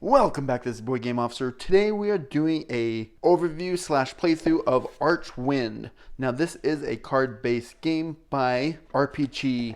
Welcome back to this Boy Game Officer. Today we are doing a overview slash playthrough of Archwynd. Now this is a card-based game by RPG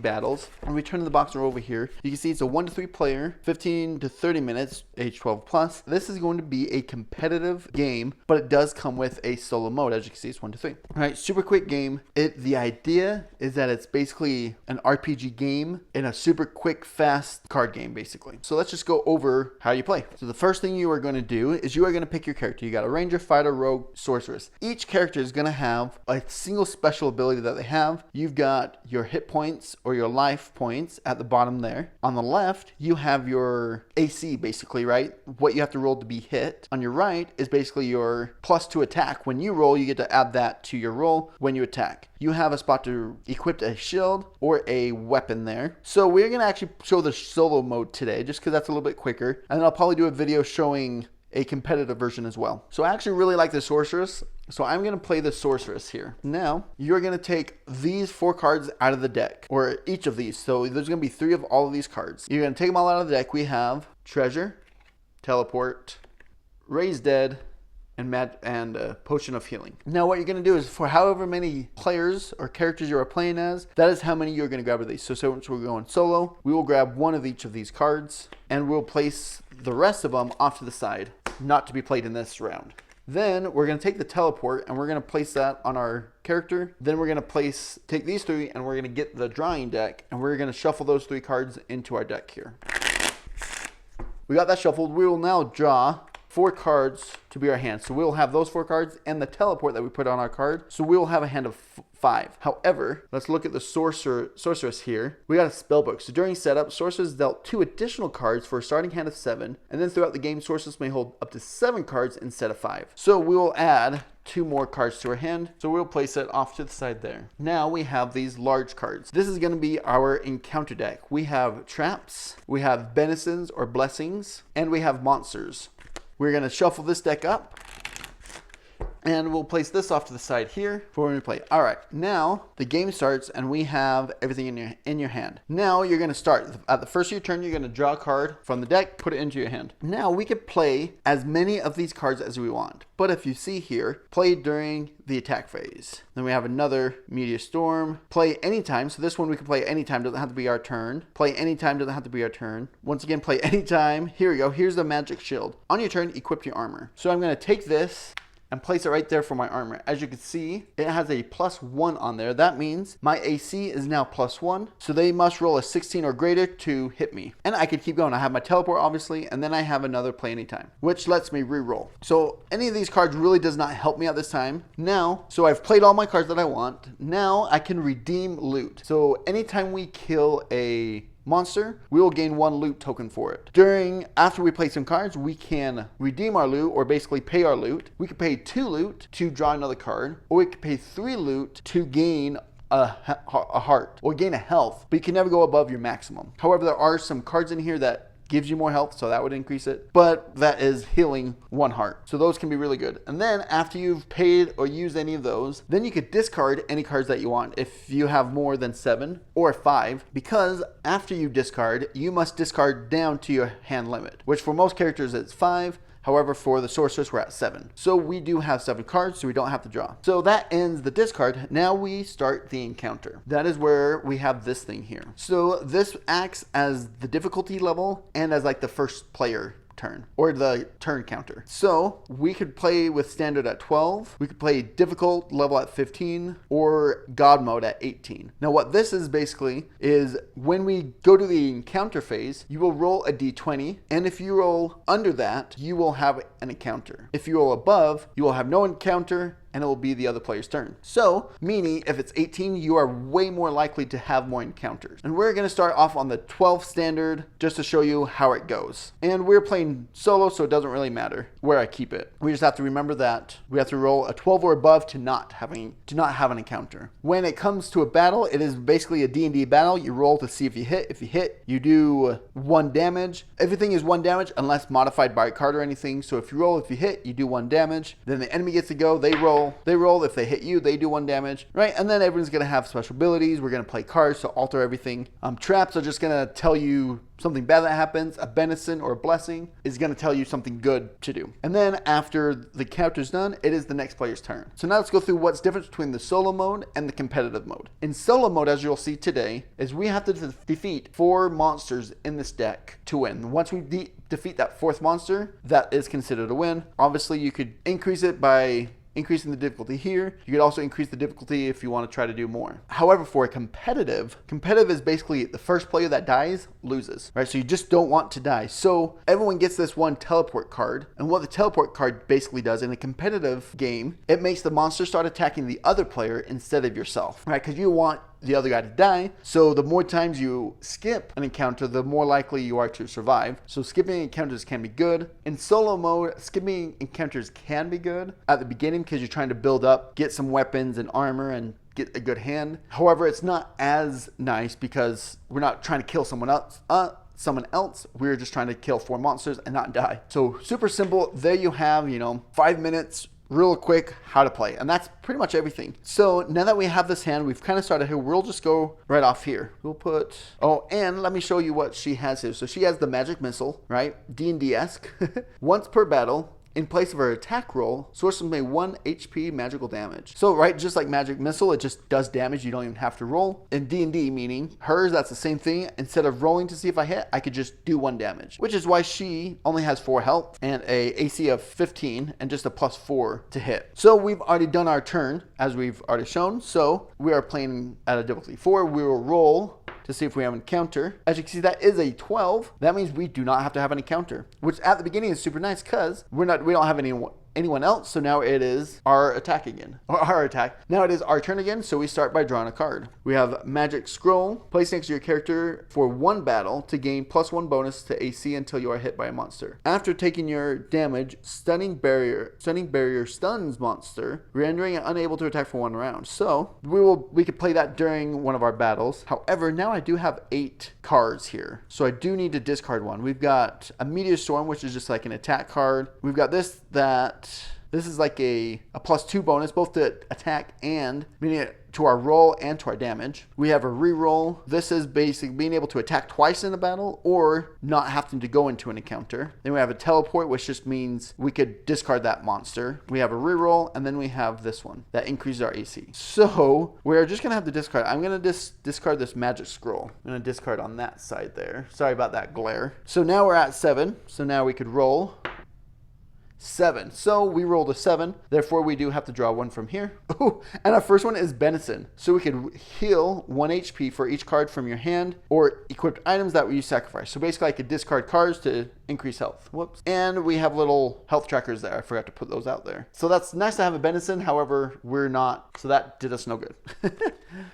Battles. And we turn the box over here. You can see it's a 1 to 3 player, 15 to 30 minutes, age 12 plus. This is going to be a competitive game, but it does come with a solo mode. As you can see, it's 1 to 3. All right, super quick game. The idea is that it's basically an RPG game in a super quick, fast card game, basically. So let's just go over how you play. So the first thing you are going to do is you are going to pick your character. You got a ranger, fighter, rogue, sorceress. Each character is going to have a single special ability that they have. You've got your hit points or your life points at the bottom there. On the left, you have your AC, basically, right? What you have to roll to be hit. On your right is basically your plus to attack. When you roll, you get to add that to your roll when you attack. You have a spot to equip a shield or a weapon there. So we're going to actually show the solo mode today, just because that's a little bit quicker. And then I'll probably do a video showing a competitive version as well. So I actually really like the sorceress. So I'm going to play the sorceress here. Now, you're going to take these 4 cards out of the deck, or each of these. So there's going to be 3 of all of these cards. You're going to take them all out of the deck. We have Treasure, Teleport, Raise Dead, and Potion of Healing. Now what you're going to do is for however many players or characters you are playing as, that is how many you're going to grab of these. So since we're going solo, we will grab 1 of each of these cards and we'll place the rest of them off to the side, not to be played in this round. Then we're going to take the teleport and we're going to place that on our character. Then we're going to take these 3 and we're going to get the drawing deck and we're going to shuffle those 3 cards into our deck here. We got that shuffled. We will now draw 4 cards to be our hand. So we'll have those 4 cards and the teleport that we put on our card. So we will have a hand of 5. However, let's look at the sorceress here. We got a spell book. So during setup, sorceress dealt 2 additional cards for a starting hand of 7. And then throughout the game, sorceress may hold up to 7 cards instead of 5. So we will add 2 more cards to our hand. So we'll place it off to the side there. Now we have these large cards. This is going to be our encounter deck. We have traps, we have benisons or blessings, and we have monsters. We're going to shuffle this deck up and we'll place this off to the side here for when we play. All right, now the game starts and we have everything in your hand. Now you're going to start. At the first of your turn, you're going to draw a card from the deck, put it into your hand. Now we could play as many of these cards as we want. But if you see here, play during the attack phase. Then we have another Meteor Storm. Play anytime. So this one we can play anytime. Doesn't have to be our turn. Play anytime. Doesn't have to be our turn. Once again, play anytime. Here we go. Here's the magic shield. On your turn, equip your armor. So I'm going to take this and place it right there for my armor. As you can see, it has a +1 on there. That means my AC is now +1. So they must roll a 16 or greater to hit me. And I could keep going. I have my teleport, obviously, and then I have another play anytime, which lets me re-roll. So any of these cards really does not help me at this time. Now, so I've played all my cards that I want. Now I can redeem loot. So anytime we kill a monster, we will gain 1 loot token for it. After we play some cards, we can redeem our loot or basically pay our loot. We can pay 2 loot to draw another card, or we can pay 3 loot to gain a heart or gain a health, but you can never go above your maximum. However, there are some cards in here that gives you more health, so that would increase it, but that is healing 1 heart. So those can be really good. And then after you've paid or used any of those, then you could discard any cards that you want if you have more than 7 or 5, because after you discard, you must discard down to your hand limit, which for most characters it's 5. However, for the sorceress, we're at 7. So we do have 7 cards, so we don't have to draw. So that ends the discard. Now we start the encounter. That is where we have this thing here. So this acts as the difficulty level and as like the first player turn or the turn counter. So we could play with standard at 12. We could play difficult level at 15 or God mode at 18. Now what this is basically is when we go to the encounter phase, you will roll a d20, and if you roll under that, you will have an encounter. If you roll above, you will have no encounter, and it will be the other player's turn. So, meaning if it's 18, you are way more likely to have more encounters. And we're going to start off on the 12 standard just to show you how it goes. And we're playing solo, so it doesn't really matter where I keep it. We just have to remember that we have to roll a 12 or above to not have an encounter. When it comes to a battle, it is basically a D&D battle. You roll to see if you hit. If you hit, you do 1 damage. Everything is 1 damage unless modified by a card or anything. So if you roll, if you hit, you do 1 damage. Then the enemy gets to go. They roll roll. They roll. If they hit you, they do 1 damage, right? And then everyone's going to have special abilities. We're going to play cards to alter everything. Traps are just going to tell you something bad that happens. A benison or a blessing is going to tell you something good to do. And then after the counter's done, it is the next player's turn. So now let's go through what's different between the solo mode and the competitive mode. In solo mode, as you'll see today, is we have to defeat 4 monsters in this deck to win. Once we defeat that 4th monster, that is considered a win. Obviously, you could increase it by increasing the difficulty here. You could also increase the difficulty if you want to try to do more. However, for a competitive is basically the first player that dies loses, right? So you just don't want to die. So everyone gets this 1 teleport card. And what the teleport card basically does in a competitive game, it makes the monster start attacking the other player instead of yourself, right? Because you want the other guy to die. So the more times you skip an encounter, the more likely you are to survive. So skipping encounters can be good. In solo mode, skipping encounters can be good at the beginning because you're trying to build up, get some weapons and armor and get a good hand. However, it's not as nice because we're not trying to kill someone else. We're just trying to kill 4 monsters and not die. So super simple. There you have, 5 minutes real quick how to play, and that's pretty much everything. So now that we have this hand, we've kind of started here. We'll just go right off here. We'll put, and let me show you what she has here. So she has the magic missile, right? D&D-esque. Once per battle, in place of her attack roll, source may 1 HP magical damage. So, right, just like magic missile, it just does damage. You don't even have to roll. In D&D, meaning hers, that's the same thing. Instead of rolling to see if I hit, I could just do 1 damage, which is why she only has 4 health and a AC of 15 and just a +4 to hit. So we've already done our turn, as we've already shown. So we are playing at a difficulty 4. We will roll to see if we have an encounter. As you can see, that is a 12. That means we do not have to have an encounter, which at the beginning is super nice because we don't have anyone else. So now it is our attack again, or our attack. Now it is our turn again. So we start by drawing a card. We have Magic Scroll. Place next to your character for 1 battle to gain +1 bonus to AC until you are hit by a monster. After taking your damage, Stunning Barrier stuns monster, rendering it unable to attack for 1 round. So we could play that during one of our battles. However, now I do have 8 cards here. So I do need to discard 1. We've got a Meteor Storm, which is just like an attack card. We've got this is like a +2 bonus, both to attack and meaning to our roll and to our damage. We have a reroll. This is basically being able to attack twice in a battle or not having to go into an encounter. Then we have a teleport, which just means we could discard that monster. We have a reroll, and then we have this one that increases our AC. So we're just gonna have to discard. I'm gonna discard this magic scroll. I'm gonna discard on that side there. Sorry about that glare. So now we're at 7. So now we could roll 7. So we rolled a 7. Therefore, we do have to draw 1 from here. Ooh, and our first one is Benison. So we could heal 1 HP for each card from your hand or equipped items that you sacrifice. So basically, I could discard cards to increase health. Whoops. And we have little health trackers there. I forgot to put those out there. So that's nice to have a Benison. However, we're not. So that did us no good.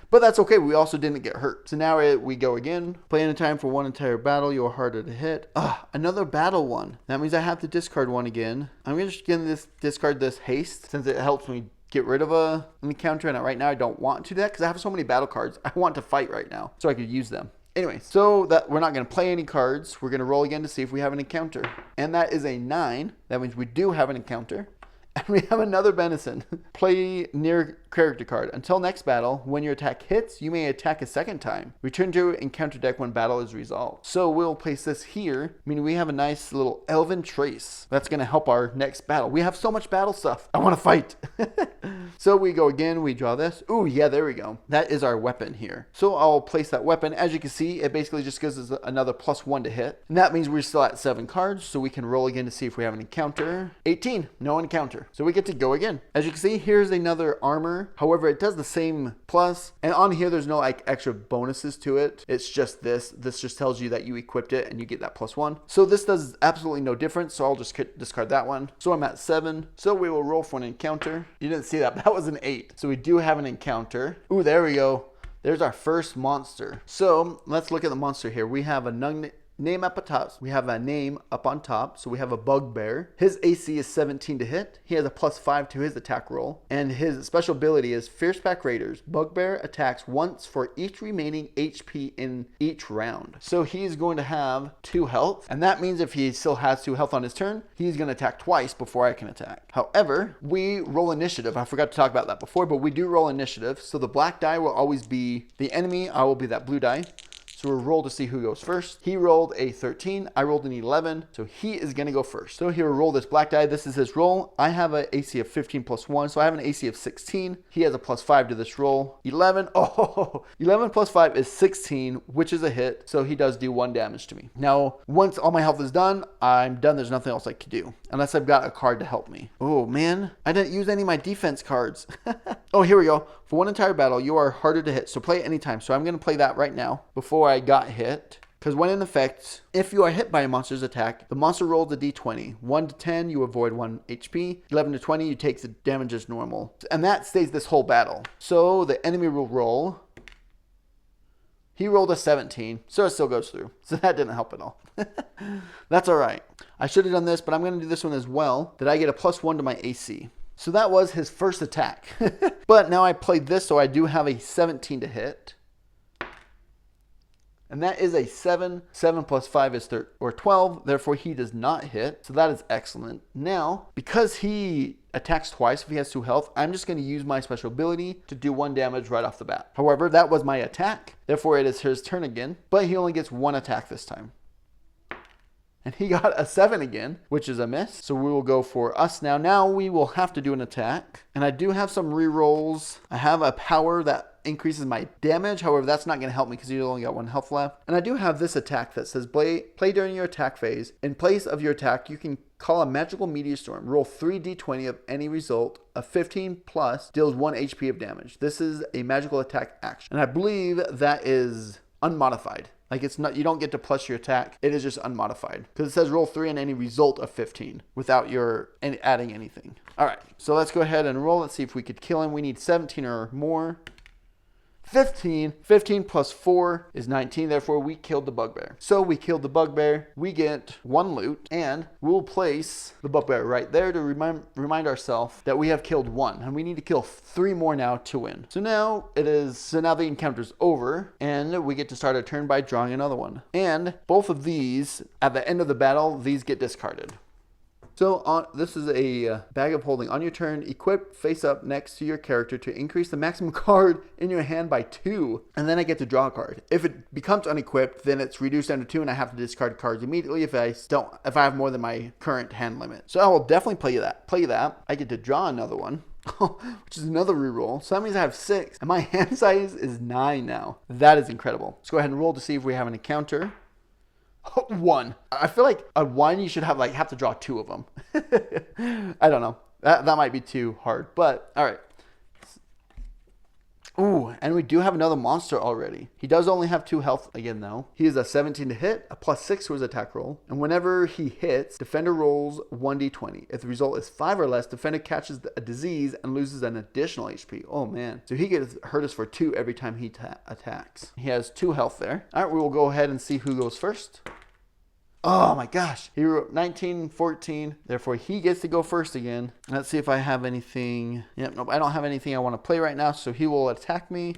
But that's okay. We also didn't get hurt. So now we go again. Play in a time for 1 entire battle. You are harder to hit. Another battle 1. That means I have to discard 1 again. I'm just going to discard this haste since it helps me get rid of an encounter. And right now I don't want to do that because I have so many battle cards. I want to fight right now so I could use them. Anyway, so that we're not going to play any cards. We're going to roll again to see if we have an encounter. And that is a 9. That means we do have an encounter. And we have another Benison. Play near character card. Until next battle, when your attack hits, you may attack a second time. Return to encounter deck when battle is resolved. So we'll place this here, meaning we have a nice little Elven Trace. That's going to help our next battle. We have so much battle stuff. I want to fight. So we go again. We draw this. Ooh, yeah, there we go. That is our weapon here. So I'll place that weapon. As you can see, it basically just gives us another +1 to hit. And that means we're still at 7 cards. So we can roll again to see if we have an encounter. 18. No encounter. So we get to go again. As you can see, here's another armor. However, it does the same plus. And on here, there's no like extra bonuses to it. It's just this. This just tells you that you equipped it and you get that +1. So this does absolutely no difference. So I'll just discard that one. So I'm at 7. So we will roll for an encounter. You didn't see that, but that was an 8. So we do have an encounter. Ooh, there we go. There's our first monster. So let's look at the monster here. We have a name up at top. We have a name up on top. So we have a bugbear. His AC is 17 to hit. He has a +5 to his attack roll. And his special ability is Fierce Pack Raiders. Bugbear attacks once for each remaining HP in each round. So he's going to have 2 health. And that means if he still has 2 health on his turn, he's going to attack twice before I can attack. However, we roll initiative. I forgot to talk about that before, but we do roll initiative. So the black die will always be the enemy. I will be that blue die. So we'll roll to see who goes first. He rolled a 13. I rolled an 11. So he is going to go first. So he will roll this black die. This is his roll. I have an AC of 15 plus 1. So I have an AC of 16. He has a +5 to this roll. 11. Oh, 11 plus 5 is 16, which is a hit. So he does do 1 damage to me. Now, once all my health is done, I'm done. There's nothing else I can do unless I've got a card to help me. Oh, man. I didn't use any of my defense cards. Oh, here we go. For one entire battle, you are harder to hit. So play it anytime. So I'm going to play that right now before I got hit. Because when in effect, if you are hit by a monster's attack, the monster rolls a d20. 1 to 10, you avoid 1 HP. 11 to 20, you take the damage as normal. And that stays this whole battle. So the enemy will roll. He rolled a 17, so it still goes through. So that didn't help at all. That's all right. I should have done this, but I'm going to do this one as well. That I get a +1 to my AC. So that was his first attack. But now I played this, so I do have a 17 to hit. And that is a 7. 7 plus 5 is 12. Therefore, he does not hit. So that is excellent. Now, because he attacks twice if he has 2 health, I'm just going to use my special ability to do 1 damage right off the bat. However, that was my attack. Therefore, it is his turn again. But he only gets 1 attack this time. And he got a 7 again, which is a miss. So we will go for us now. Now we will have to do an attack. And I do have some rerolls. I have a power that increases my damage. However, that's not going to help me because you only got 1 health left. And I do have this attack that says play during your attack phase. In place of your attack, you can call a magical meteor storm. Roll 3d20 of any result. A 15 plus deals 1 HP of damage. This is a magical attack action. And I believe that is unmodified. Like it's not, you don't get to plus your attack. It is just unmodified because it says roll 3 on any result of 15 without your adding anything. All right, so let's go ahead and roll. Let's see if we could kill him. We need 17 or more. 15. 15 plus 4 is 19. Therefore, we killed the bugbear. So we killed the bugbear. We get 1 loot, and we'll place the bugbear right there to remind ourselves that we have killed 1, and we need to kill 3 more now to win. So now now the encounter's over, and we get to start our turn by drawing another one. And both of these, at the end of the battle, these get discarded. So this is a bag of holding. On your turn, equip face up next to your character to increase the maximum card in your hand by 2. And then I get to draw a card. If it becomes unequipped, then it's reduced down to 2 and I have to discard cards immediately if I have more than my current hand limit. So I will definitely play that. I get to draw another one. Which is another reroll. So that means I have 6. And my hand size is 9 now. That is incredible. Let's go ahead and roll to see if we have an encounter. 1. I feel like a 1 you should have to draw 2 of them. I don't know. That might be too hard, but all right. Ooh, and we do have another monster already. He does only have 2 health again though. He is a 17 to hit, a +6 to his attack roll. And whenever he hits, defender rolls 1d20. If the result is 5 or less, defender catches a disease and loses an additional HP. Oh man. So he gets hurt us for 2 every time he attacks. He has 2 health there. All right, we will go ahead and see who goes first. Oh my gosh. He wrote 19, 14. Therefore, he gets to go first again. Let's see if I have anything. Yep, nope, I don't have anything I want to play right now. So he will attack me.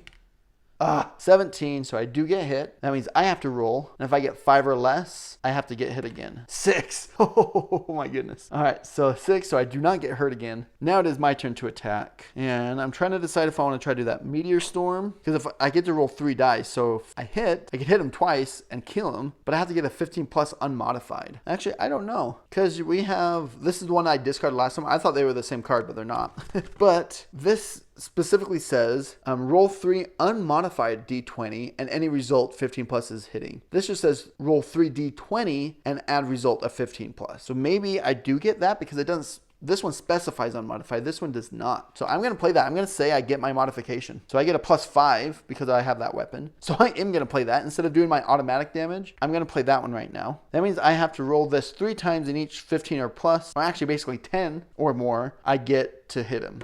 17, so I do get hit. That means I have to roll. And if I get 5 or less, I have to get hit again. 6. Oh my goodness. All right, so 6, so I do not get hurt again. Now it is my turn to attack. And I'm trying to decide if I want to try to do that meteor storm. Because if I get to roll 3 dice, so if I could hit him twice and kill him. But I have to get a 15 plus unmodified. Actually, I don't know. Because this is the one I discarded last time. I thought they were the same card, but they're not. But this specifically says roll 3 unmodified d20 and any result 15 plus is hitting. This just says roll 3 d20 and add result of 15 plus. So maybe I do get that because it doesn't. This one specifies unmodified. This one does not. So I'm going to play that. I'm going to say I get my modification. So I get a +5 because I have that weapon. So I am going to play that. Instead of doing my automatic damage, I'm going to play that one right now. That means I have to roll this 3 times in each 15 or plus. Or actually basically 10 or more. I get to hit him.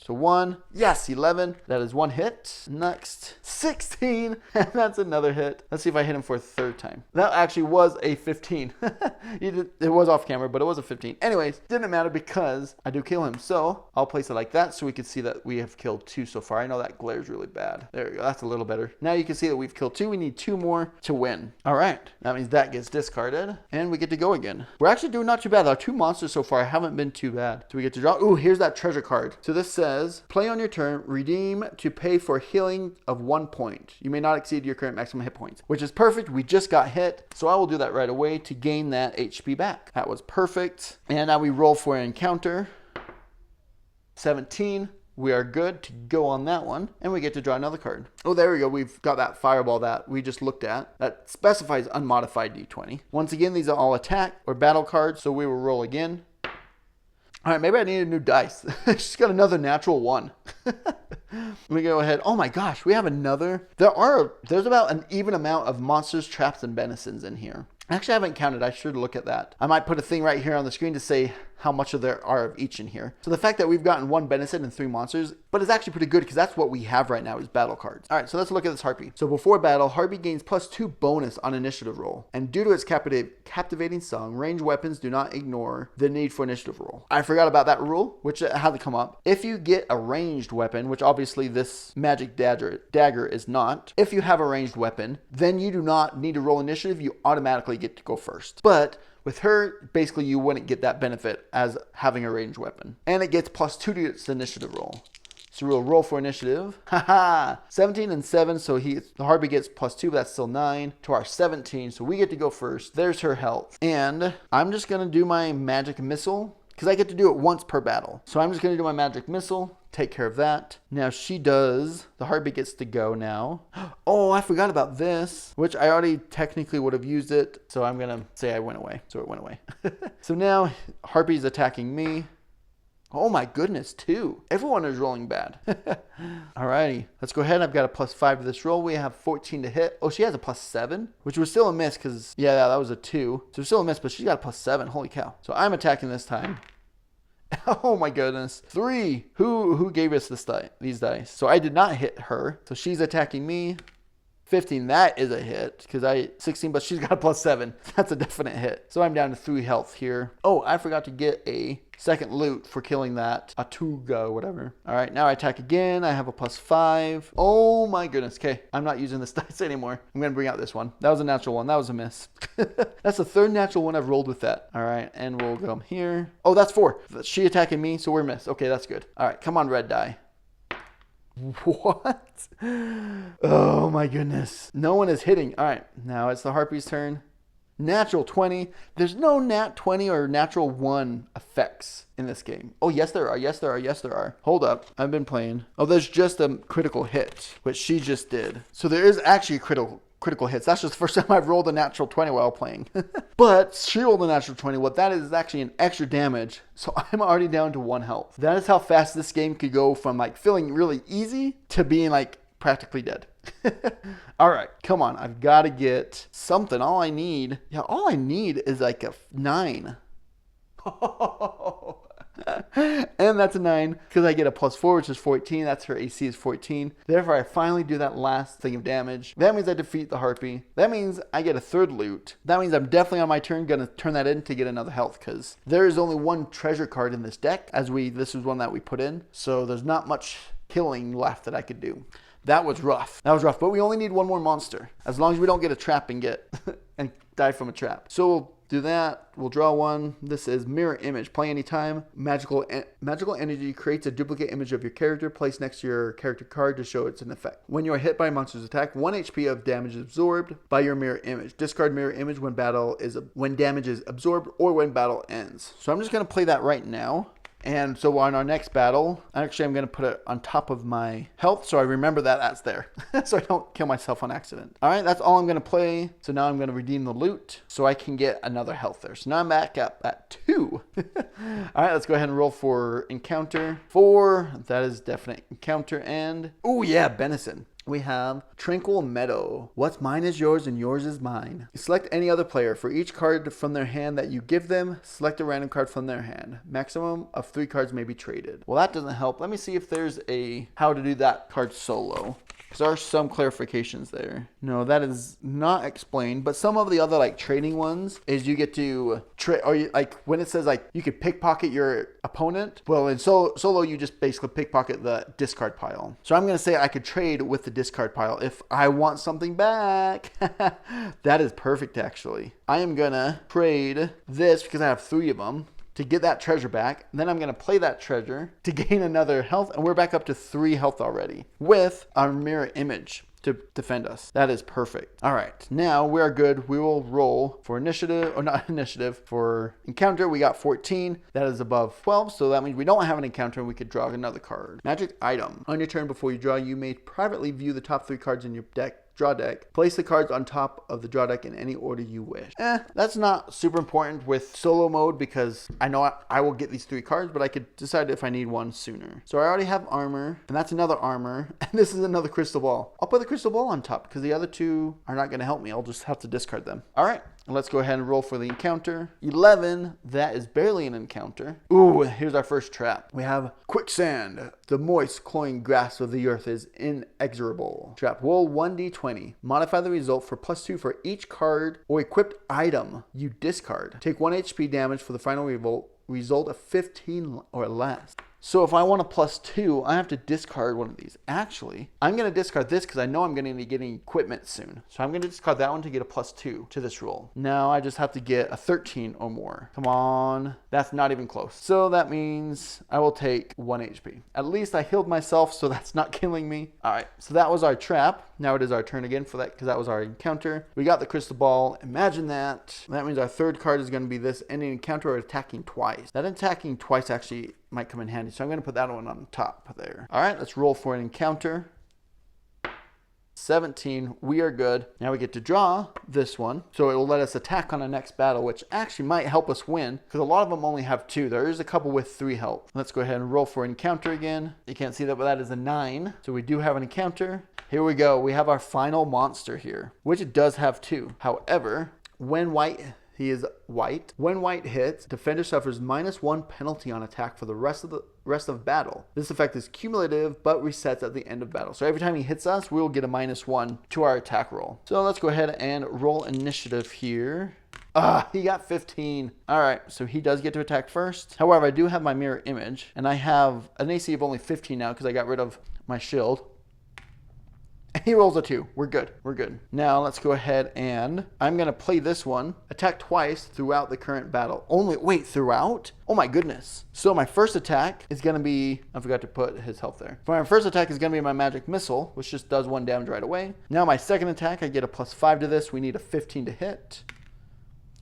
So 1, yes, 11. That is 1 hit. Next, 16, and that's another hit. Let's see if I hit him for a third time. That actually was a 15. It was off camera, but it was a 15. Anyways, didn't matter because I do kill him. So I'll place it like that so we can see that we have killed 2 so far. I know that glares really bad. There we go. That's a little better. Now you can see that we've killed 2. We need 2 more to win. All right. That means that gets discarded, and we get to go again. We're actually doing not too bad. Our 2 monsters so far haven't been too bad. So we get to draw. Ooh, here's that treasure card. So this says, play on your turn, redeem to pay for healing of 1 point. You may not exceed your current maximum hit points, which is perfect. We just got hit, so I will do that right away to gain that HP back. That was perfect. And now we roll for an encounter. 17. We are good to go on that one, and we get to draw another card. Oh, there we go. We've got that fireball that we just looked at. That specifies unmodified D20. Once again, these are all attack or battle cards, so we will roll again. All right, maybe I need a new dice. She's got another natural 1. We go ahead. Oh my gosh, we have another. There's about an even amount of monsters, traps, and benisons in here. Actually, I haven't counted. I should look at that. I might put a thing right here on the screen to say how much of there are of each in here. So the fact that we've gotten 1 benison and 3 monsters, but it's actually pretty good because that's what we have right now is battle cards. All right, so let's look at this Harpy. So before battle, Harpy gains +2 bonus on initiative roll. And due to its captivating song, ranged weapons do not ignore the need for initiative roll. I forgot about that rule, which had to come up. If you get a ranged weapon, which obviously this magic dagger is not, if you have a ranged weapon, then you do not need to roll initiative. You automatically get to go first. But with her, basically you wouldn't get that benefit as having a ranged weapon. And it gets +2 to its initiative roll. So we'll roll for initiative. Haha! 17 and 7, so the Harpy gets +2, but that's still 9 to our 17. So we get to go first. There's her health. And I'm just going to do my magic missile because I get to do it once per battle. So I'm just going to do my magic missile. Take care of that. Now she does. The Harpy gets to go now. Oh, I forgot about this, which I already technically would have used it. So I'm going to say I went away. So it went away. So now Harpy's attacking me. Oh my goodness, 2. Everyone is rolling bad. Alrighty, let's go ahead. I've got a +5 to this roll. We have 14 to hit. Oh, she has a +7, which was still a miss because, yeah, that was a 2. So still a miss, but she's got a +7. Holy cow. So I'm attacking this time. Oh my goodness. 3. Who gave us these dice? So I did not hit her. So she's attacking me. 15, that is a hit because 16, but she's got a +7. That's a definite hit. So I'm down to 3 health here. Oh, I forgot to get a second loot for killing that Atuga, whatever. All right, now I attack again. I have a +5. Oh my goodness. Okay, I'm not using this dice anymore. I'm going to bring out this one. That was a natural 1. That was a miss. That's the 3rd natural 1 I've rolled with that. All right, and we'll go here. Oh, that's 4. She attacking me, so we're missed. Okay, that's good. All right, come on, red die. What? Oh my goodness. No one is hitting. All right, now it's the Harpy's turn. Natural 20. There's no nat 20 or natural 1 effects in this game. Oh, yes, there are. Yes, there are. Yes, there are. Hold up. I've been playing. Oh, there's just a critical hit, which she just did. So there is actually a critical hits. That's just the first time I've rolled a natural 20 while playing. But she rolled a natural 20. What that is actually an extra damage. So I'm already down to 1 health. That is how fast this game could go from like feeling really easy to being like practically dead. All right, come on. I've got to get something. All I need is like a 9. And that's a 9 because I get a +4, which is 14. That's her AC is 14. Therefore, I finally do that last thing of damage. That means I defeat the Harpy. That means I get a 3rd loot. That means I'm definitely on my turn going to turn that in to get another health because there is only 1 treasure card in this deck this is one that we put in. So there's not much killing left that I could do. That was rough. But we only need 1 more monster. As long as we don't get a trap and and die from a trap. So we'll do that. We'll draw 1. This is Mirror Image. Play anytime. Magical energy creates a duplicate image of your character placed next to your character card to show it's an effect. When you are hit by a monster's attack, 1 HP of damage is absorbed by your mirror image. Discard mirror image when damage is absorbed or when battle ends. So I'm just going to play that right now. And so on our next battle, actually I'm going to put it on top of my health so I remember that that's there. So I don't kill myself on accident. All right, that's all I'm going to play. So now I'm going to redeem the loot so I can get another health there. So now I'm back up at 2. All right, let's go ahead and roll for encounter. 4, that is definite encounter. And, oh yeah, benison. we have Tranquil Meadow. What's mine is yours and yours is mine. You select any other player. For each card from their hand that you give them, select a random card from their hand. Maximum of 3 cards may be traded. Well, that doesn't help. Let me see if there's a how to do that card solo. Because there are some clarifications there. No, that is not explained. But some of the other like trading ones is you get to trade, or you, like when it says like you could pickpocket your opponent. Well, in solo you just basically pickpocket the discard pile. So I'm gonna say I could trade with the discard pile if I want something back. That is perfect actually. I am gonna trade this because I have 3 of them. To get that treasure back. Then I'm going to play that treasure to gain another health. And we're back up to 3 health already with our mirror image to defend us. That is perfect. All right, now we are good. We will roll for initiative, or not initiative, for encounter. We got 14. That is above 12. So that means we don't have an encounter and we could draw another card. Magic item. On your turn before you draw, you may privately view the top 3 cards in your draw deck. Place the cards on top of the draw deck in any order you wish. That's not super important with solo mode because I know I will get these 3 cards, but I could decide if I need one sooner. So I already have armor, and that's another armor, and this is another crystal ball. I'll put the crystal ball on top because the other 2 are not going to help me. I'll just have to discard them. All right. Let's go ahead and roll for the encounter. 11, that is barely an encounter. Ooh, here's our first trap. We have quicksand. The moist, cloying grasp of the earth is inexorable. Trap, roll 1d20. Modify the result for +2 for each card or equipped item you discard. Take 1 HP damage for the final result of 15 or less. So if I want a +2, I have to discard one of these. Actually, I'm going to discard this because I know I'm going to be getting equipment soon. So I'm going to discard that one to get a +2 to this roll. Now I just have to get a 13 or more. Come on. That's not even close. So that means I will take 1 HP. At least I healed myself, so that's not killing me. All right, so that was our trap. Now it is our turn again for that because that was our encounter. We got the crystal ball. Imagine that. That means our 3rd card is going to be this ending encounter or attacking twice. That attacking twice actually might come in handy. So I'm going to put that one on top there. All right, let's roll for an encounter. 17, we are good. Now we get to draw this one. So it will let us attack on the next battle, which actually might help us win because a lot of them only have 2. There is a couple with 3 health. Let's go ahead and roll for encounter again. You can't see that, but that is a 9. So we do have an encounter. Here we go. We have our final monster here, which it does have 2. However, when white... He is white. When white hits, defender suffers -1 penalty on attack for the rest of battle. This effect is cumulative, but resets at the end of battle. So every time he hits us, we will get a -1 to our attack roll. So let's go ahead and roll initiative here. He got 15. All right, so he does get to attack first. However, I do have my mirror image, and I have an AC of only 15 now because I got rid of my shield. He rolls a 2. We're good. We're good. Now let's go ahead and I'm going to play this one. Attack twice throughout the current battle. Wait, throughout? Oh my goodness. So my first attack is going to be, I forgot to put his health there. For my first attack is going to be my magic missile, which just does 1 damage right away. Now my second attack, I get a +5 to this. We need a 15 to hit.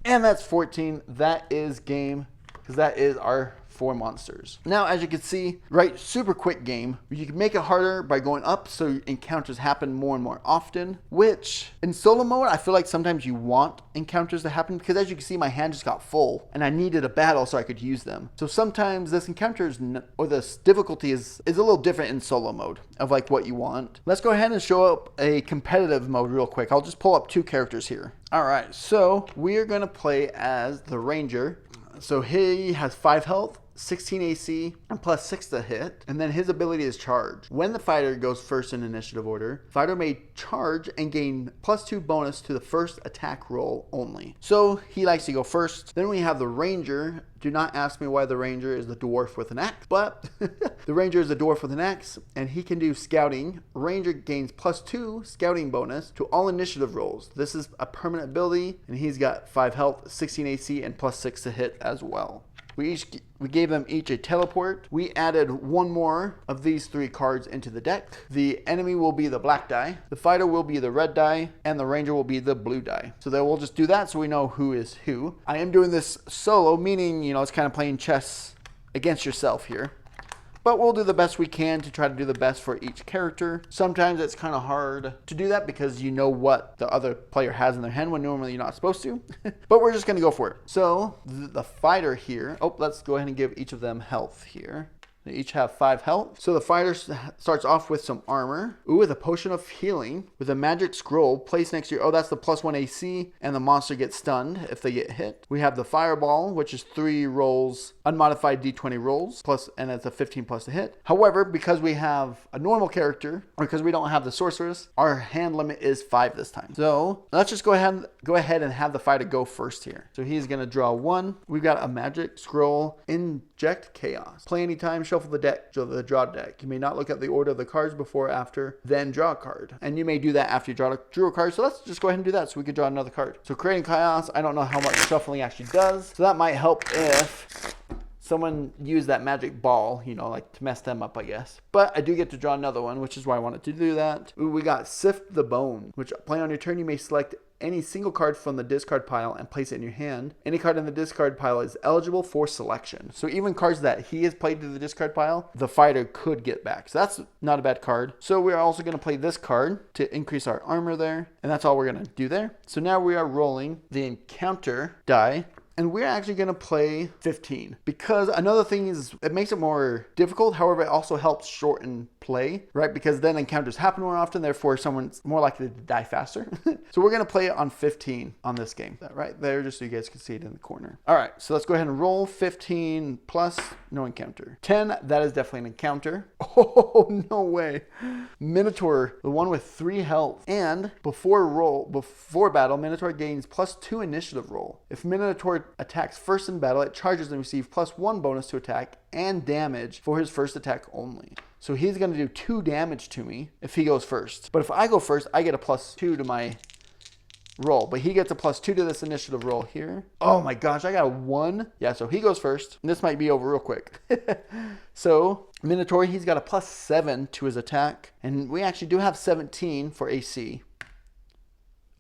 And that's 14. That is game, because that is our 4 monsters. Now, as you can see, right, super quick game. You can make it harder by going up so encounters happen more and more often, which in solo mode, I feel like sometimes you want encounters to happen because as you can see, my hand just got full and I needed a battle so I could use them. So sometimes this or this difficulty is a little different in solo mode of like what you want. Let's go ahead and show up a competitive mode real quick. I'll just pull up 2 characters here. All right, so we are going to play as the Ranger. So he has 5 health, 16 AC, and +6 to hit. And then his ability is charge. When the fighter goes first in initiative order, fighter may charge and gain +2 bonus to the first attack roll only. So he likes to go first. Then we have the Ranger. Do not ask me why the Ranger is the dwarf with an axe, but the Ranger is a dwarf with an axe, and he can do scouting. Ranger gains +2 scouting bonus to all initiative rolls. This is a permanent ability, and he's got 5 health, 16 AC, and +6 to hit as well. We gave them each a teleport. We added 1 more of these 3 cards into the deck. The enemy will be the black die, the fighter will be the red die, and the Ranger will be the blue die. So then we'll just do that so we know who is who. I am doing this solo, meaning, you know, it's kind of playing chess against yourself here. But we'll do the best we can to try to do the best for each character. Sometimes it's kind of hard to do that because you know what the other player has in their hand when normally you're not supposed to. But we're just going to go for it. So the fighter here, let's go ahead and give each of them health here. They each have 5 health. So the fighter starts off with some armor. Ooh, with a potion of healing. With a magic scroll placed next to you. Oh, that's the +1 AC. And the monster gets stunned if they get hit. We have the fireball, which is 3 rolls, unmodified D20 rolls. And it's a 15 plus to hit. However, because we have a normal character, or because we don't have the sorceress, our hand limit is 5 this time. So let's just go ahead and have the fighter go first here. So he's going to draw 1. We've got a magic scroll, inject chaos. Play anytime, shuffle the deck, so the draw deck. You may not look at the order of the cards before or after, then draw a card. And you may do that after you drew a card. So let's just go ahead and do that so we can draw another card. So creating chaos, I don't know how much shuffling actually does. So that might help if someone used that magic ball, you know, like to mess them up, I guess. But I do get to draw another one, which is why I wanted to do that. Ooh, we got Sift the Bone, which play on your turn, you may select any single card from the discard pile and place it in your hand. Any card in the discard pile is eligible for selection. So even cards that he has played to the discard pile, the fighter could get back. So that's not a bad card. So we're also going to play this card to increase our armor there. And that's all we're going to do there. So now we are rolling the encounter die. And we're actually going to play 15 because another thing is it makes it more difficult. However, it also helps shorten play, right? Because then encounters happen more often. Therefore, someone's more likely to die faster. So we're going to play it on 15 on this game. That right there, just so you guys can see it in the corner. All right, so let's go ahead and roll 15 plus no encounter. 10, that is definitely an encounter. Oh, no way. Minotaur, the one with 3 health. And before battle, Minotaur gains +2 initiative roll. If Minotaur attacks first in battle, it charges and receives +1 bonus to attack and damage for his first attack only. So he's going to do 2 damage to me if he goes first. But if I go first, I get a +2 to my roll. But he gets a +2 to this initiative roll here. Oh my gosh, I got a 1. Yeah, so he goes first. And this might be over real quick. So Minotaur, he's got a +7 to his attack. And we actually do have 17 for AC.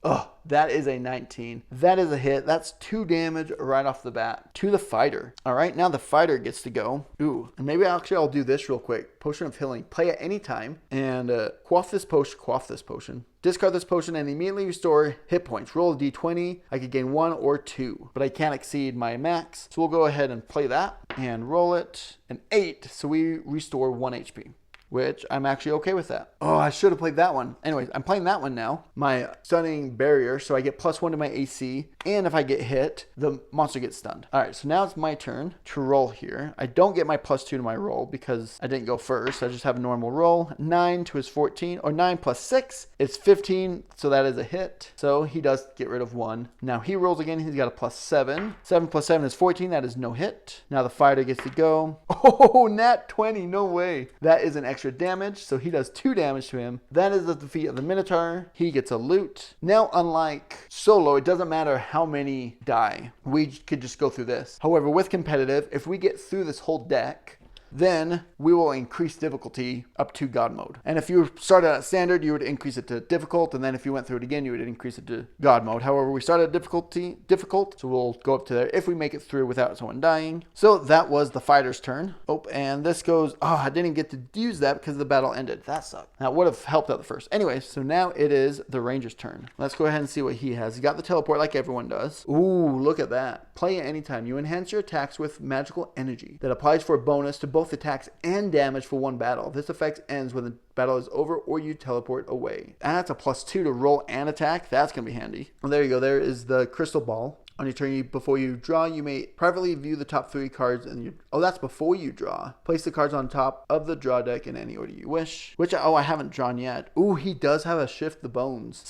Oh, that is a 19. That is a hit. That's 2 damage right off the bat to the fighter. All right, now the fighter gets to go. Ooh, and maybe I'll do this real quick. Potion of healing. Play at any time and quaff this potion. Discard this potion and immediately restore hit points. Roll a d20. I could gain 1 or 2, but I can't exceed my max. So we'll go ahead and play that and roll it. An 8, so we restore 1 HP. Which I'm actually okay with that. Oh, I should have played that one. Anyways, I'm playing that one now. My stunning barrier, so I get +1 to my AC. And if I get hit, the monster gets stunned. All right, so now it's my turn to roll here. I don't get my +2 to my roll because I didn't go first. I just have a normal roll. 9 to his 14, or 9 + 6 is 15, so that is a hit. So he does get rid of 1. Now he rolls again. He's got a +7. 7 + 7 is 14. That is no hit. Now the fighter gets to go. Oh, nat 20. No way. That is an extra damage, so he does 2 damage to him. That is the defeat of the Minotaur. He gets a loot. Now, unlike solo, it doesn't matter how many die. We could just go through this. However, with competitive, if we get through this whole deck, then we will increase difficulty up to God mode. And if you started at standard, you would increase it to difficult. And then if you went through it again, you would increase it to God mode. However, we started at difficult. So we'll go up to there if we make it through without someone dying. So that was the fighter's turn. Oh, and this goes, oh, I didn't get to use that because the battle ended. That sucked. That would have helped out the first. Anyway, so now it is the ranger's turn. Let's go ahead and see what he has. He got the teleport like everyone does. Ooh, look at that. Play at any time. You enhance your attacks with magical energy that applies for a bonus to both attacks and damage for 1 battle. This effect ends when the battle is over or you teleport away. That's a +2 to roll and attack. That's going to be handy. Well, there you go. There is the crystal ball. On your turn, before you draw, you may privately view the top 3 cards. Oh, that's before you draw. Place the cards on top of the draw deck in any order you wish. Which, I haven't drawn yet. Ooh, he does have a Sift the Bones,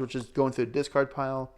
which is going through the discard pile.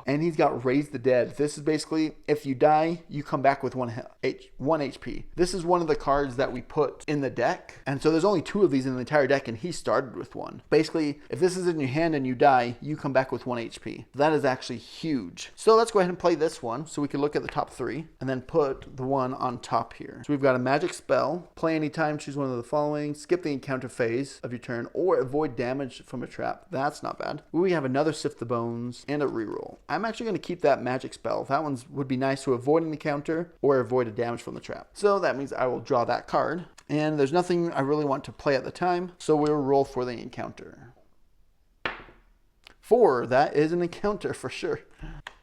And he's got Raise the Dead. This is basically, if you die, you come back with 1 HP. This is one of the cards that we put in the deck. And so there's only 2 of these in the entire deck, and he started with 1. Basically, if this is in your hand and you die, you come back with 1 HP. That is actually huge. So let's go ahead and play this one so we can look at the top 3 and then put the one on top here. So we've got a magic spell. Play anytime, choose one of the following. Skip the encounter phase of your turn or avoid damage from a trap. That's not bad. We have another Sift the Bones and a reroll. I'm actually going to keep that magic spell. That one would be nice to avoid an encounter or avoid a damage from the trap. So that means I will draw that card. And there's nothing I really want to play at the time, so we'll roll for the encounter. 4. That is an encounter for sure.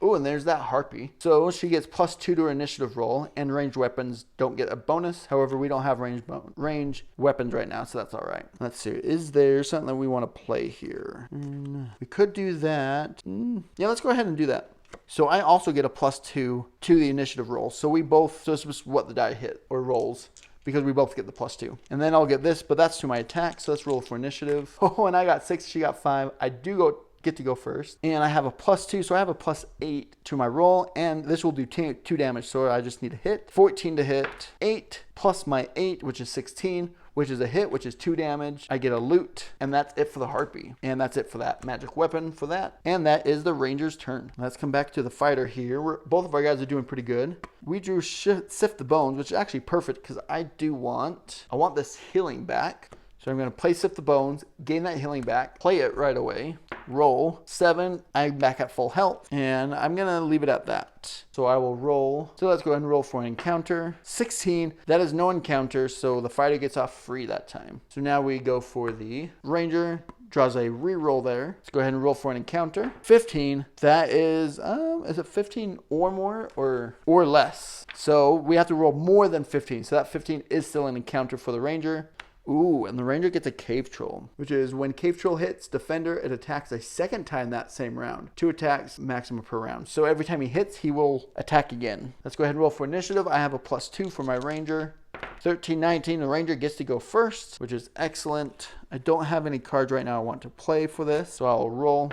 Oh, and there's that harpy. So she gets +2 to her initiative roll, and ranged weapons don't get a bonus. However, we don't have range weapons right now, so that's all right. Let's see. Is there something that we want to play here? We could do that. Yeah, let's go ahead and do that. So I also get a +2 to the initiative roll. So we both, so this is what the die hit or rolls, because we both get the +2. And then I'll get this, but that's to my attack. So let's roll for initiative. Oh, and I got 6, she got 5. I do get to go first. And I have a +2, so I have a +8 to my roll. And this will do 2 damage, so I just need a hit. 14 to hit. 8 plus my 8, which is 16. Which is a hit, which is 2 damage. I get a loot, and that's it for the harpy. And that's it for that magic weapon for that. And that is the ranger's turn. Let's come back to the fighter here. Both of our guys are doing pretty good. We drew Sift the Bones, which is actually perfect because I want this healing back. So I'm going to play Sift the Bones, gain that healing back, play it right away, roll 7, I'm back at full health, and I'm going to leave it at that. So I will roll. So let's go ahead and roll for an encounter. 16, that is no encounter, so the fighter gets off free that time. So now we go for the ranger. Draws a re-roll there. Let's go ahead and roll for an encounter. 15, that is it 15 or more or less? So we have to roll more than 15. So that 15 is still an encounter for the ranger. Ooh, and the ranger gets a cave troll, which is when cave troll hits defender, it attacks a second time that same round. 2 attacks maximum per round. So every time he hits, he will attack again. Let's go ahead and roll for initiative. I have a +2 for my ranger. 13, 19, the ranger gets to go first, which is excellent. I don't have any cards right now I want to play for this, so I'll roll.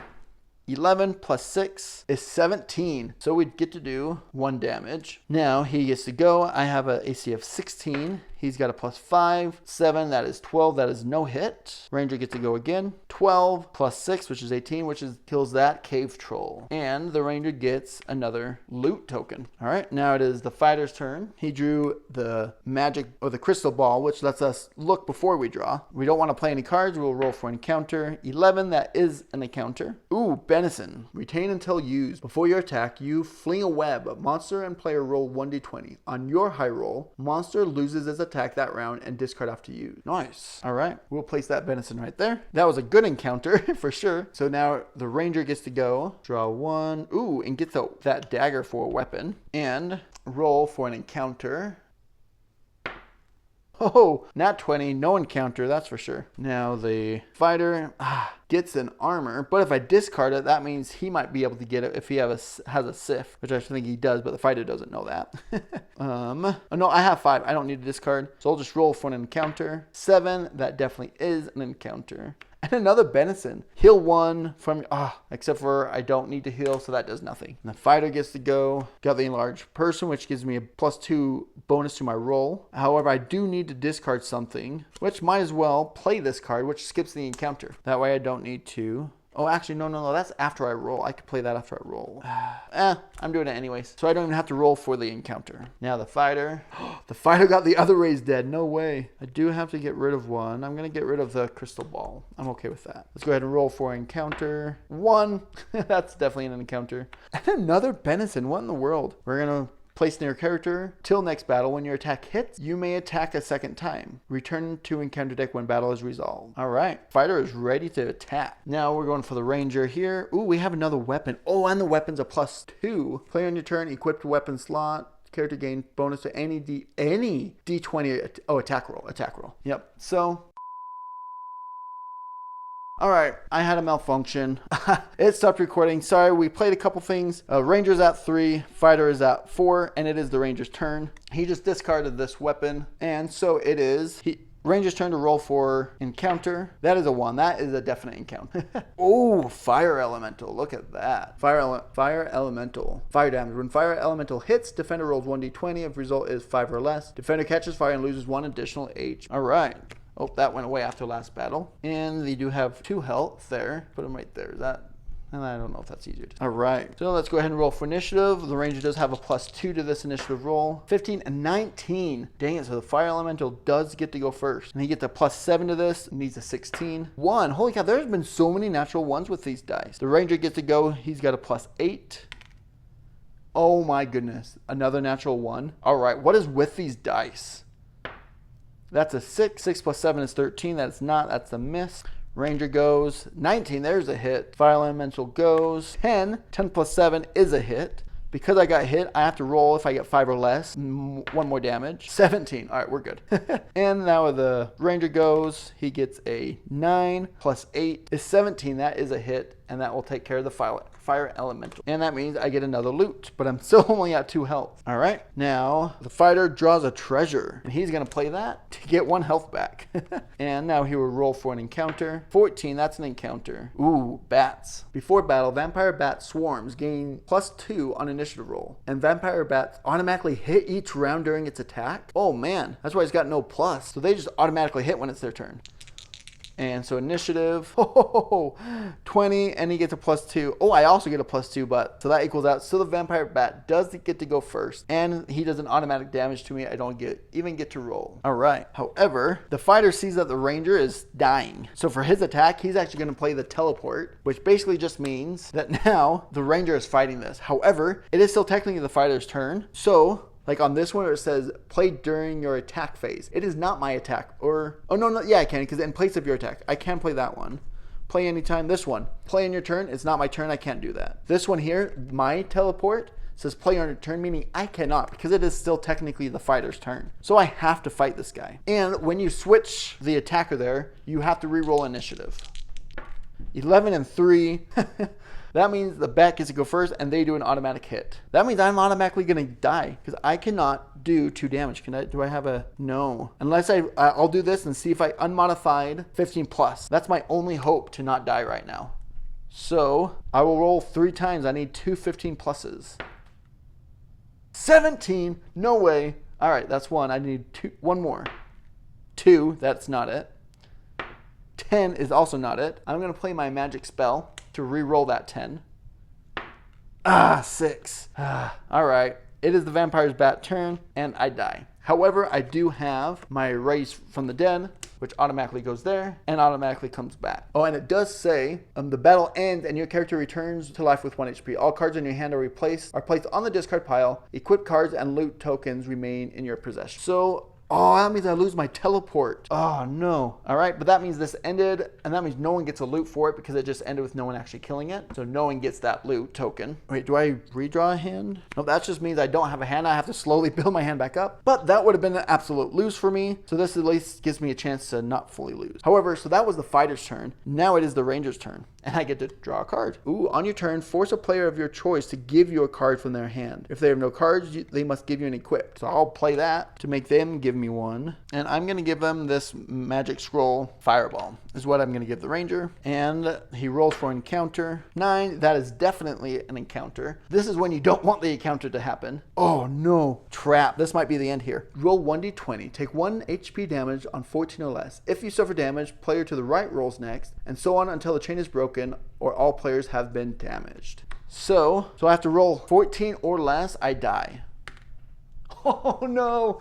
11 plus 6 is 17. So we get to do 1 damage. Now he gets to go. I have an AC of 16. He's got a +5. 7, that is 12. That is no hit. Ranger gets to go again. 12 plus 6, which is 18, which kills that cave troll. And the ranger gets another loot token. All right, now it is the fighter's turn. He drew the magic or the crystal ball, which lets us look before we draw. We don't want to play any cards. We'll roll for an encounter. 11, that is an encounter. Ooh, Benison. Retain until used. Before your attack, you fling a web. Monster and player roll 1d20. On your high roll, monster loses its attack that round and discard after use. Nice. All right, we'll place that Benison right there. That was a good encounter for sure. So now the ranger gets to go. Draw 1. Ooh, and get that dagger for a weapon. And roll for an encounter. Oh, not 20, no encounter, that's for sure. Now the fighter gets an armor, but if I discard it, that means he might be able to get it if he has a Sift, which I think he does, but the fighter doesn't know that. Oh, no, I have 5. I don't need to discard, so I'll just roll for an encounter. 7, that definitely is an encounter. And another Benison. Heal 1 from, except for I don't need to heal, so that does nothing. And the fighter gets to go. Got the enlarged person, which gives me a +2 bonus to my roll. However, I do need to discard something, which might as well play this card, which skips the encounter. That way I don't need to. Oh, actually, no, that's after I roll. I could play that after I roll. I'm doing it anyways. So I don't even have to roll for the encounter. Now the fighter. The fighter got the other rays dead. No way. I do have to get rid of one. I'm going to get rid of the crystal ball. I'm okay with that. Let's go ahead and roll for encounter. 1. That's definitely an encounter. And another Benison. What in the world? We're going to place near character. Till next battle, when your attack hits, you may attack a second time. Return to encounter deck when battle is resolved. All right. Fighter is ready to attack. Now we're going for the ranger here. Ooh, we have another weapon. Oh, and the weapon's a +2. Play on your turn, equipped weapon slot. Character gain bonus to any D20. Oh, attack roll. Yep. So all right, I had a malfunction. It stopped recording. Sorry, we played a couple things. Ranger's at 3, fighter is at 4, and it is the ranger's turn. He just discarded this weapon, and so it is ranger's turn to roll for encounter. That is a 1. That is a definite encounter. Oh, fire elemental. Look at that. Fire elemental. Fire damage. When fire elemental hits, defender rolls 1d20. If result is 5 or less, defender catches fire and loses 1 additional H. All right. Oh, that went away after last battle. And they do have 2 health there. Put them right there. Is that? And I don't know if that's easier to. All right. So let's go ahead and roll for initiative. The ranger does have a +2 to this initiative roll. 15 and 19. Dang it. So the fire elemental does get to go first. And he gets a +7 to this. Needs a 16. 1. Holy cow. There's been so many natural 1s with these dice. The ranger gets to go. He's got a +8. Oh my goodness. Another natural 1. All right. What is with these dice? That's a 6. 6 plus 7 is 13. That's not. That's a miss. Ranger goes. 19, there's a hit. Fire Elemental goes. 10. 10 plus 7 is a hit. Because I got hit, I have to roll if I get 5 or less. 1 more damage. 17. All right, we're good. And now the Ranger goes. He gets a 9 plus 8 is 17. That is a hit, and that will take care of the Fire Elemental. And that means I get another loot, but I'm still only at 2 health. All right, now the fighter draws a treasure, and he's going to play that to get 1 health back. And now he will roll for an encounter. 14, that's an encounter. Ooh, bats. Before battle, vampire bat swarms gain +2 on initiative roll, and vampire bats automatically hit each round during its attack. Oh man, that's why it's got no plus. So they just automatically hit when it's their turn. And so initiative, 20, and he gets a +2. Oh, I also get a +2, but so that equals out. So the vampire bat does get to go first, and he does an automatic damage to me. I don't even get to roll. All right. However, the fighter sees that the ranger is dying. So for his attack, he's actually going to play the teleport, which basically just means that now the ranger is fighting this. However, it is still technically the fighter's turn. So like on this one, it says play during your attack phase. It is not my attack. Oh no, yeah, I can, because in place of your attack, I can play that one. Play anytime. This one, play in your turn. It's not my turn. I can't do that. This one here, my teleport, says play on your turn, meaning I cannot, because it is still technically the fighter's turn. So I have to fight this guy. And when you switch the attacker there, you have to re-roll initiative. 11 and 3. That means the bat gets to go first, and they do an automatic hit. That means I'm automatically going to die, because I cannot do 2 damage. Can I? Do I have a... No. Unless I'll do this and see if I unmodified 15 plus. That's my only hope to not die right now. So I will roll 3 times. I need 2 15 pluses. 17. No way. All right, that's 1. I need 1 more. 2. That's not it. 10 is also not it. I'm going to play my magic spell to re-roll that 10. 6. All right. It is the vampire's bat turn, and I die. However, I do have my raise from the dead, which automatically goes there and automatically comes back. Oh, and it does say the battle ends and your character returns to life with 1 HP. All cards in your hand are placed on the discard pile. Equipped cards and loot tokens remain in your possession. So, oh, that means I lose my teleport. Oh, no. All right, but that means this ended, and that means no one gets a loot for it because it just ended with no one actually killing it. So no one gets that loot token. Wait, do I redraw a hand? No, that just means I don't have a hand. I have to slowly build my hand back up. But that would have been an absolute lose for me. So this at least gives me a chance to not fully lose. However, so that was the fighter's turn. Now it is the ranger's turn, and I get to draw a card. Ooh, on your turn, force a player of your choice to give you a card from their hand. If they have no cards, they must give you an equip. So I'll play that to make them give me one. And I'm going to give them this magic scroll fireball is what I'm going to give the ranger. And he rolls for encounter. 9, that is definitely an encounter. This is when you don't want the encounter to happen. Oh no, trap. This might be the end here. Roll 1d20. Take 1 HP damage on 14 or less. If you suffer damage, player to the right rolls next, and so on until the chain is broken or all players have been damaged. So I have to roll 14 or less, I die. Oh no,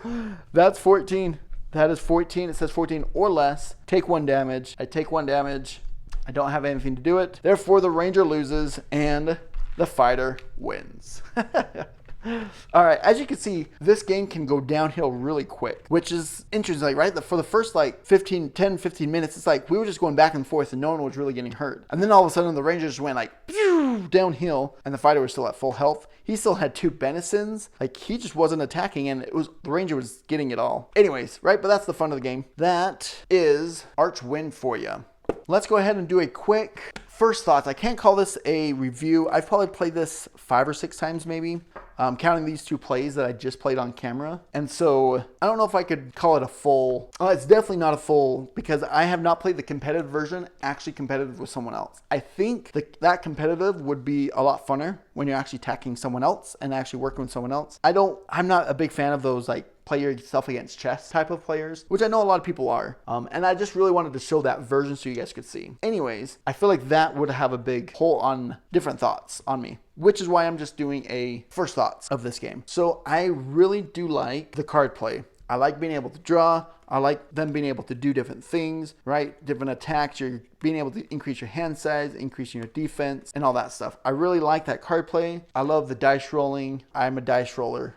that's 14. That is 14. It says 14 or less. Take 1 damage. I take 1 damage. I don't have anything to do it. Therefore, the ranger loses and the fighter wins. All right, as you can see, this game can go downhill really quick, which is interesting, right? For the first 10, 15 minutes, it's like we were just going back and forth and no one was really getting hurt. And then all of a sudden the Rangers went pew, downhill and the fighter was still at full health. He still had 2 Benisons. He just wasn't attacking and the Ranger was getting it all. Anyways, right? But that's the fun of the game. That is Archwynd for you. Let's go ahead and do a quick first thoughts. I can't call this a review. I've probably played this 5 or 6 times maybe, counting these 2 plays that I just played on camera. And so I don't know if I could call it a full. It's definitely not a full because I have not played the competitive version, actually competitive with someone else. I think that competitive would be a lot funner when you're actually attacking someone else and actually working with someone else. I'm not a big fan of those play yourself against chess type of players, which I know a lot of people are. And I just really wanted to show that version so you guys could see. Anyways, I feel like that would have a big pull on different thoughts on me, which is why I'm just doing a first thoughts of this game. So I really do like the card play. I like being able to draw. I like them being able to do different things, right? Different attacks. You're being able to increase your hand size, increasing your defense, and all that stuff. I really like that card play. I love the dice rolling. I'm a dice roller.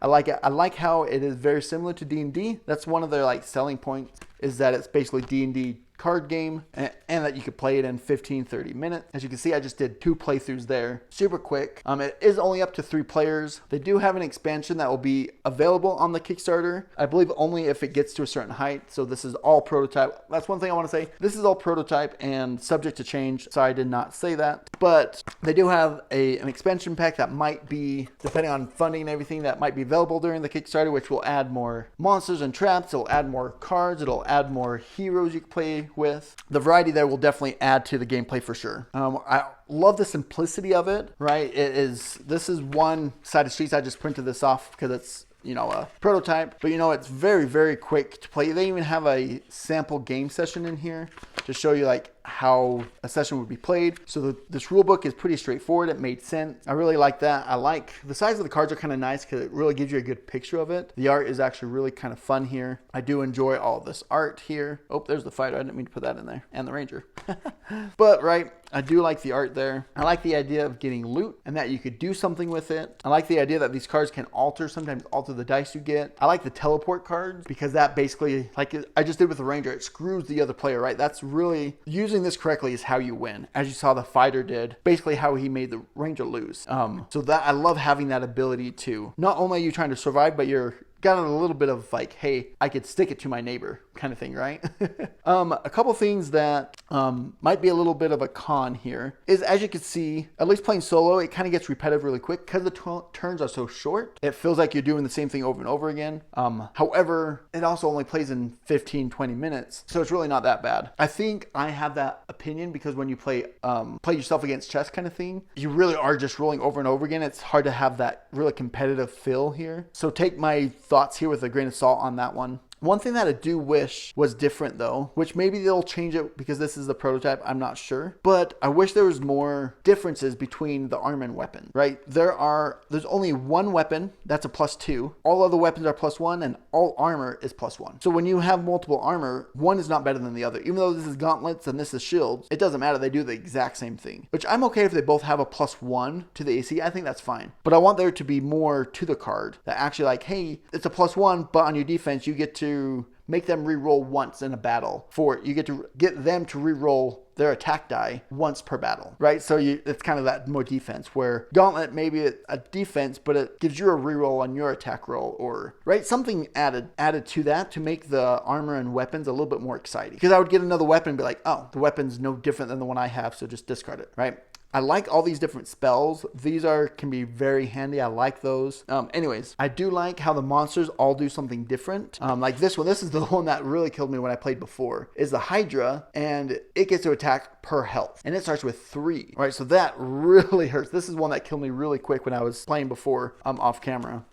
I like it. I like how it is very similar to D&D. That's one of their selling points, is that it's basically D&D card game, and that you could play it in 15-30 minutes. As you can see, I just did 2 playthroughs there, super quick. It is only up to 3 players. They do have an expansion that will be available on the Kickstarter, I believe only if it gets to a certain height. So this is all prototype. That's one thing I want to say. This is all prototype and subject to change. Sorry, I did not say that. But they do have an expansion pack that might be, depending on funding and everything, that might be available during the Kickstarter, which will add more monsters and traps. It'll add more cards. It'll add more heroes you can play with. The variety there will definitely add to the gameplay for sure. I love the simplicity of it, right? This is one side of Streets. I just printed this off because it's, you know, a prototype, but you know, it's very, very quick to play. They even have a sample game session in here to show you like how a session would be played. So this rule book is pretty straightforward. It made sense. I really like that. I like the size of the cards are kind of nice because it really gives you a good picture of it. The art is actually really kind of fun here. I do enjoy all this art here. Oh, there's the fighter. I didn't mean to put that in there, and the ranger. But right, I do like the art there. I like the idea of getting loot and that you could do something with it. I like the idea that these cards can sometimes alter the dice you get. I like the teleport cards because that basically, like I just did with the ranger, it screws the other player, right? That's really, using this correctly is how you win. As you saw the fighter did, basically how he made the ranger lose. So that I love having that ability to, not only are you trying to survive, but you're got a little bit of like, hey, I could stick it to my neighbor kind of thing, right? A couple things that might be a little bit of a con here is, as you can see, at least playing solo, it kind of gets repetitive really quick because the turns are so short. It feels like you're doing the same thing over and over again. However, it also only plays in 15-20 minutes, so it's really not that bad. I think I have that opinion because when you play yourself against chess kind of thing, you really are just rolling over and over again. It's hard to have that really competitive feel here. So take my thoughts here with a grain of salt on that one. One thing that I do wish was different though, which maybe they'll change it because this is the prototype, I'm not sure, but I wish there was more differences between the armor and weapon, right? There's only one weapon that's a +2. All other weapons are +1 and all armor is +1. So when you have multiple armor, one is not better than the other. Even though this is gauntlets and this is shields, it doesn't matter. They do the exact same thing, which I'm okay if they both have a +1 to the AC. I think that's fine, but I want there to be more to the card that actually like, hey, it's a +1, but on your defense, you get to make them re-roll once in a battle. You get to get them to re-roll their attack die once per battle, right? So it's kind of that more defense, where Gauntlet maybe a defense, but it gives you a re-roll on your attack roll, or right, something added to that to make the armor and weapons a little bit more exciting. Because I would get another weapon and be like, oh, the weapon's no different than the one I have, so just discard it, right? I like all these different spells. These can be very handy. I like those. Anyways, I do like how the monsters all do something different. Like this one, this is the one that really killed me when I played before, is the Hydra, and it gets to attack per health, and it starts with 3, right? So that really hurts. This is one that killed me really quick when I was playing before off camera.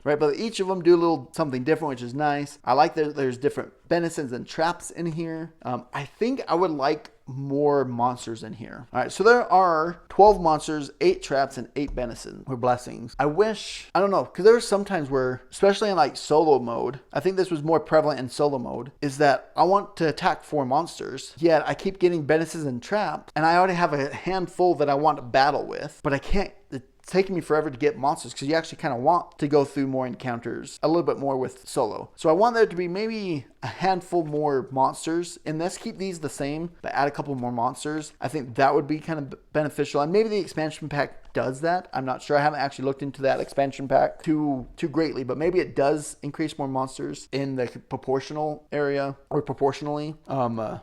Right, but each of them do a little something different, which is nice. I like that there's different benefits and traps in here. I think I would like more monsters in here. All right, so there are 12 monsters, 8 traps, and 8 benefits or blessings. I don't know, because there are some times where, especially in like solo mode, I think this was more prevalent in solo mode, is that I want to attack 4 monsters, yet I keep getting benefits and traps, and I already have a handful that I want to battle with, but I can't. It's taking me forever to get monsters because you actually kind of want to go through more encounters, a little bit more with solo. So I want there to be maybe a handful more monsters in this. Keep these the same, but add a couple more monsters. I think that would be kind of beneficial, and maybe the expansion pack does that. I'm not sure. I haven't actually looked into that expansion pack too greatly, but maybe it does increase more monsters in the proportional area, or proportionally. I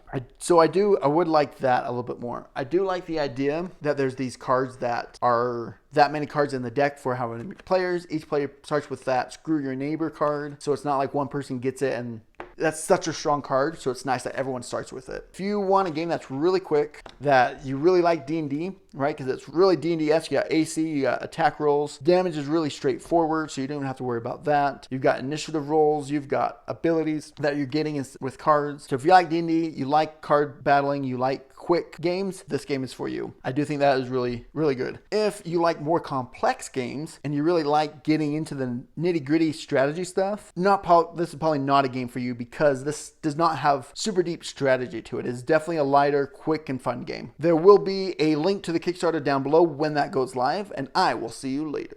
would like that a little bit more. I do like the idea that there's these cards that are that many cards in the deck for how many players. Each player starts with that screw your neighbor card, so it's not like one person gets it, and that's such a strong card, so it's nice that everyone starts with it. If you want a game that's really quick, that you really like D&D, right, because it's really D&D-esque, you got AC, you got attack rolls, damage is really straightforward, so you don't even have to worry about that. You've got initiative rolls, you've got abilities that you're getting with cards. So if you like D&D, you like card battling, you like quick games, this game is for you. I do think that is really, really good. If you like more complex games and you really like getting into the nitty-gritty strategy stuff, this is probably not a game for you, because this does not have super deep strategy to it. It's definitely a lighter, quick, and fun game. There will be a link to the Kickstarter down below when that goes live, and I will see you later.